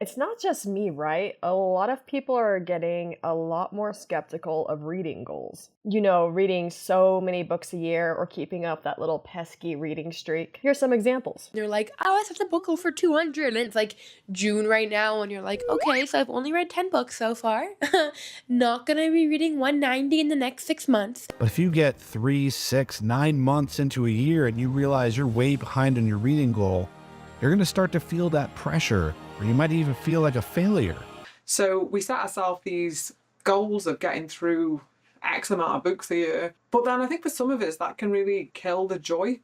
It's not just me, right? A lot of people are getting a lot more skeptical of reading goals. You know, reading so many books a year or keeping up that little pesky reading streak. Here's some examples. They're like, oh, I set the book goal for 200. And it's like June right now. And you're like, okay, so I've only read 10 books so far. Not going to be reading 190 in the next 6 months. But if you get 3, 6, 9 months into a year and you realize you're way behind on your reading goal, you're going to start to feel that pressure, or you might even feel like a failure. So we set ourselves these goals of getting through X amount of books a year. But then I think for some of us that can really kill the joy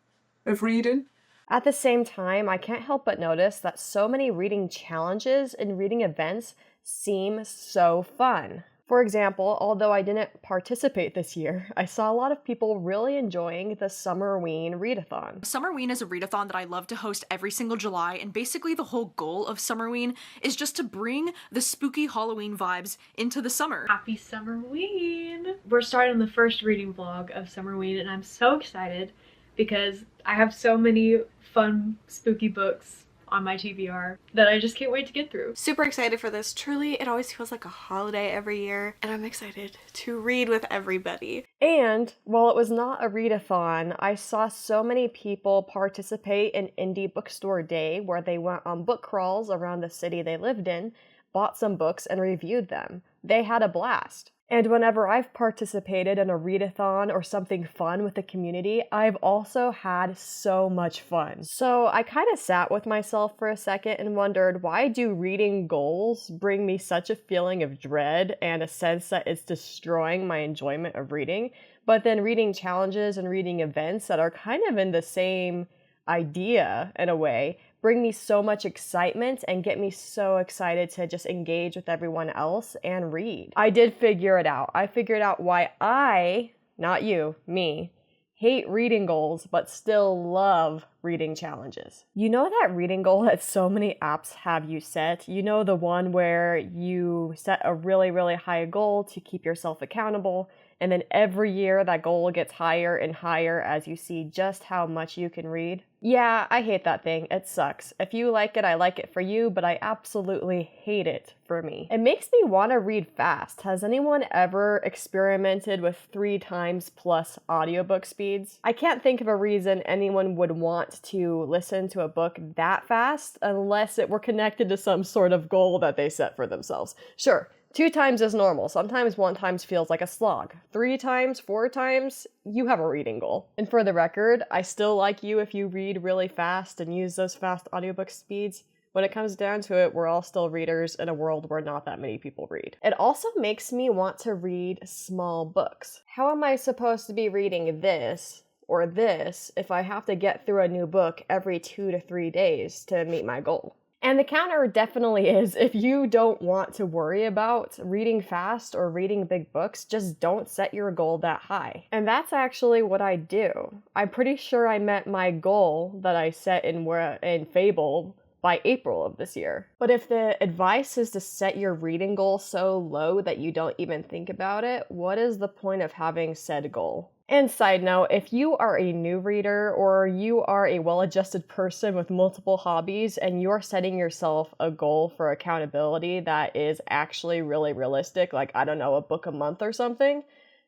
of reading. At the same time, I can't help but notice that so many reading challenges and reading events seem so fun. For example, although I didn't participate this year, I saw a lot of people really enjoying the Summerween readathon. Summerween is a readathon that I love to host every single July, and basically the whole goal of Summerween is just to bring the spooky Halloween vibes into the summer. Happy Summerween! We're starting the first reading vlog of Summerween, and I'm so excited because I have so many fun spooky books on my TBR that I just can't wait to get through. Super excited for this. Truly, it always feels like a holiday every year, and I'm excited to read with everybody. And while it was not a readathon, I saw so many people participate in Indie Bookstore Day, where they went on book crawls around the city they lived in, bought some books, and reviewed them. They had a blast. And whenever I've participated in a readathon or something fun with the community, I've also had so much fun. So I kind of sat with myself for a second and wondered, why do reading goals bring me such a feeling of dread and a sense that it's destroying my enjoyment of reading? But then reading challenges and reading events that are kind of in the same idea in a way bring me so much excitement and get me so excited to just engage with everyone else and read. I did figure it out. I figured out why I, not you, me, hate reading goals but still love reading challenges. You know that reading goal that so many apps have you set? You know, the one where you set a really, really high goal to keep yourself accountable, and then every year that goal gets higher and higher as you see just how much you can read? Yeah, I hate that thing. It sucks. If you like it, I like it for you, but I absolutely hate it for me. It makes me want to read fast. Has anyone ever experimented with 3 times plus audiobook speeds? I can't think of a reason anyone would want to listen to a book that fast unless it were connected to some sort of goal that they set for themselves. Sure, 2 times is normal. Sometimes 1 time feels like a slog. 3 times, 4 times, you have a reading goal. And for the record, I still like you if you read really fast and use those fast audiobook speeds. When it comes down to it, we're all still readers in a world where not that many people read. It also makes me want to read small books. How am I supposed to be reading this or this if I have to get through a new book every 2 to 3 days to meet my goal? And the counter definitely is, if you don't want to worry about reading fast or reading big books, just don't set your goal that high. And that's actually what I do. I'm pretty sure I met my goal that I set in Fable by April of this year. But if the advice is to set your reading goal so low that you don't even think about it, what is the point of having said goal? And side note, if you are a new reader or you are a well-adjusted person with multiple hobbies and you're setting yourself a goal for accountability that is actually really realistic, like, I don't know, a book a month or something,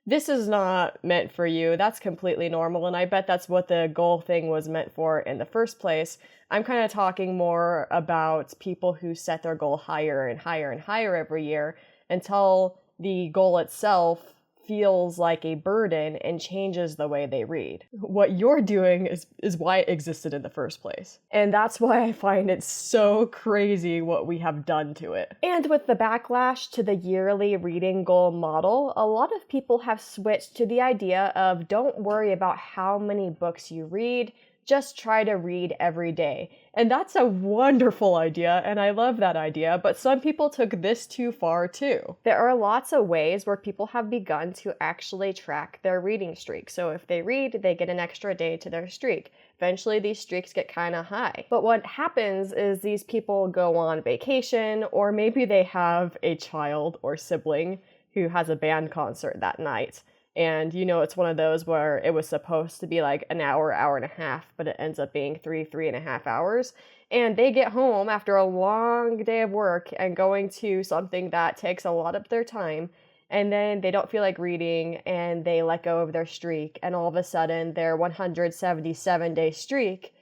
this is not meant for you. That's completely normal, and I bet that's what the goal thing was meant for in the first place. I'm kind of talking more about people who set their goal higher and higher and higher every year until the goal itself feels like a burden and changes the way they read. What you're doing is why it existed in the first place. And that's why I find it so crazy what we have done to it. And with the backlash to the yearly reading goal model, a lot of people have switched to the idea of don't worry about how many books you read, just try to read every day. And that's a wonderful idea, and I love that idea, but some people took this too far too. There are lots of ways where people have begun to actually track their reading streak. So if they read, they get an extra day to their streak. Eventually these streaks get kind of high. But what happens is these people go on vacation, or maybe they have a child or sibling who has a band concert that night. And, you know, it's one of those where it was supposed to be like an hour, hour and a half, but it ends up being 3.5 hours. and they get home after a long day of work and going to something that takes a lot of their time, and then they don't feel like reading and they let go of their streak, and all of a sudden their 177-day streak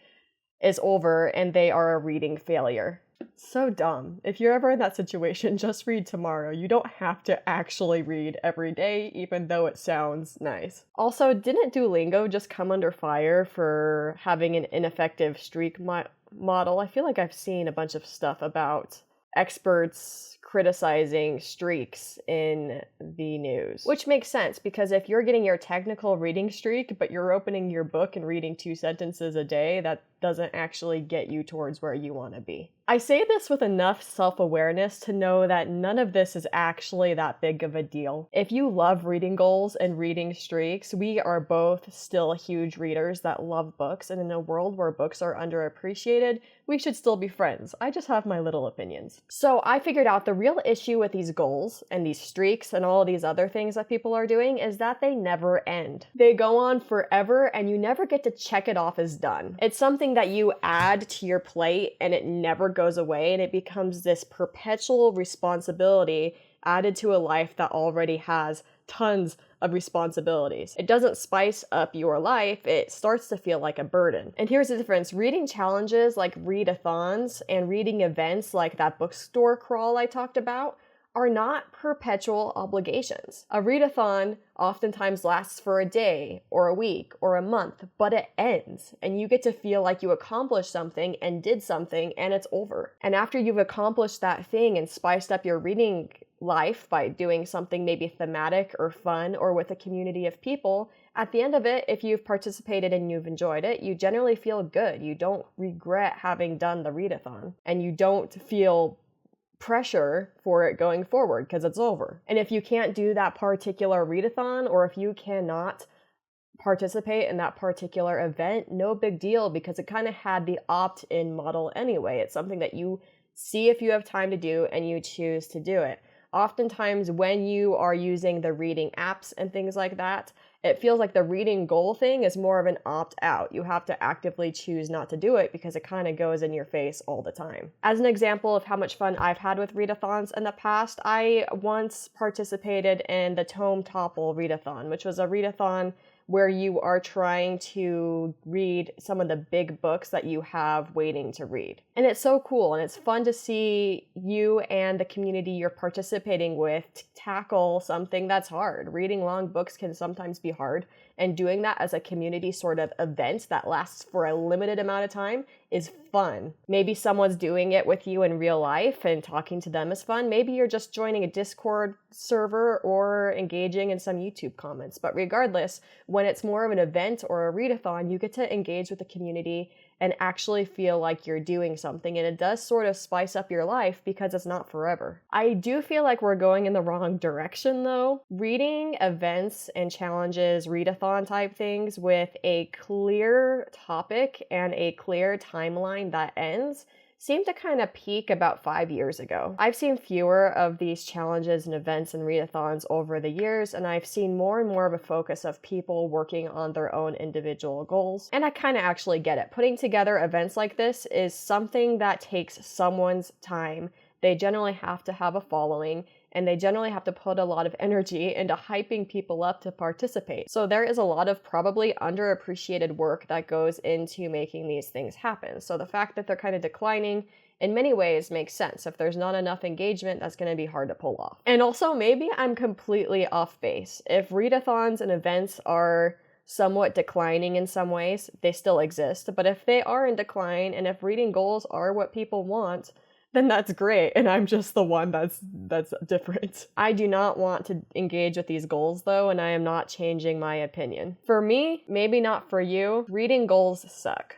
is over and they are a reading failure. So dumb. If you're ever in that situation, just read tomorrow. You don't have to actually read every day, even though it sounds nice. Also, didn't Duolingo just come under fire for having an ineffective streak model? I feel like I've seen a bunch of stuff about experts criticizing streaks in the news. Which makes sense, because if you're getting your technical reading streak, but you're opening your book and reading 2 sentences a day, that doesn't actually get you towards where you want to be. I say this with enough self-awareness to know that none of this is actually that big of a deal. If you love reading goals and reading streaks, we are both still huge readers that love books, and in a world where books are underappreciated, we should still be friends. I just have my little opinions. So I figured out the real issue with these goals and these streaks and all these other things that people are doing is that they never end. They go on forever and you never get to check it off as done. It's something that you add to your plate and it never goes away, and it becomes this perpetual responsibility added to a life that already has tons of responsibilities. It doesn't spice up your life, it starts to feel like a burden. And here's the difference. Reading challenges like readathons and reading events like that bookstore crawl I talked about are not perpetual obligations. A readathon oftentimes lasts for a day or a week or a month, but it ends and you get to feel like you accomplished something and did something and it's over. And after you've accomplished that thing and spiced up your reading life by doing something maybe thematic or fun or with a community of people, at the end of it, if you've participated and you've enjoyed it, you generally feel good. You don't regret having done the readathon, and you don't feel pressure for it going forward because it's over. And if you can't do that particular readathon, or if you cannot participate in that particular event, no big deal, because it kind of had the opt-in model anyway. It's something that you see if you have time to do and you choose to do it. Oftentimes when you are using the reading apps and things like that, it feels like the reading goal thing is more of an opt-out. You have to actively choose not to do it because it kind of goes in your face all the time. As an example of how much fun I've had with readathons in the past, I once participated in the Tome Topple readathon, which was a readathon where you are trying to read some of the big books that you have waiting to read. And it's so cool, and it's fun to see you and the community you're participating with tackle something that's hard. Reading long books can sometimes be hard, and doing that as a community sort of event that lasts for a limited amount of time is fun. Maybe someone's doing it with you in real life and talking to them is fun. Maybe you're just joining a Discord server or engaging in some YouTube comments. But regardless, when it's more of an event or a readathon, you get to engage with the community and actually feel like you're doing something, and it does sort of spice up your life because it's not forever. I do feel like we're going in the wrong direction though. Reading events and challenges, readathon type things with a clear topic and a clear timeline that ends seemed to kind of peak about 5 years ago. I've seen fewer of these challenges and events and readathons over the years, and I've seen more and more of a focus of people working on their own individual goals. And I kind of actually get it. Putting together events like this is something that takes someone's time. They generally have to have a following, and they generally have to put a lot of energy into hyping people up to participate. So there is a lot of probably underappreciated work that goes into making these things happen. So the fact that they're kind of declining in many ways makes sense. If there's not enough engagement, that's going to be hard to pull off. And also, maybe I'm completely off base. If readathons and events are somewhat declining in some ways, they still exist. But if they are in decline, and if reading goals are what people want, then that's great, and I'm just the one that's different. I do not want to engage with these goals though, and I am not changing my opinion. For me, maybe not for you, reading goals suck.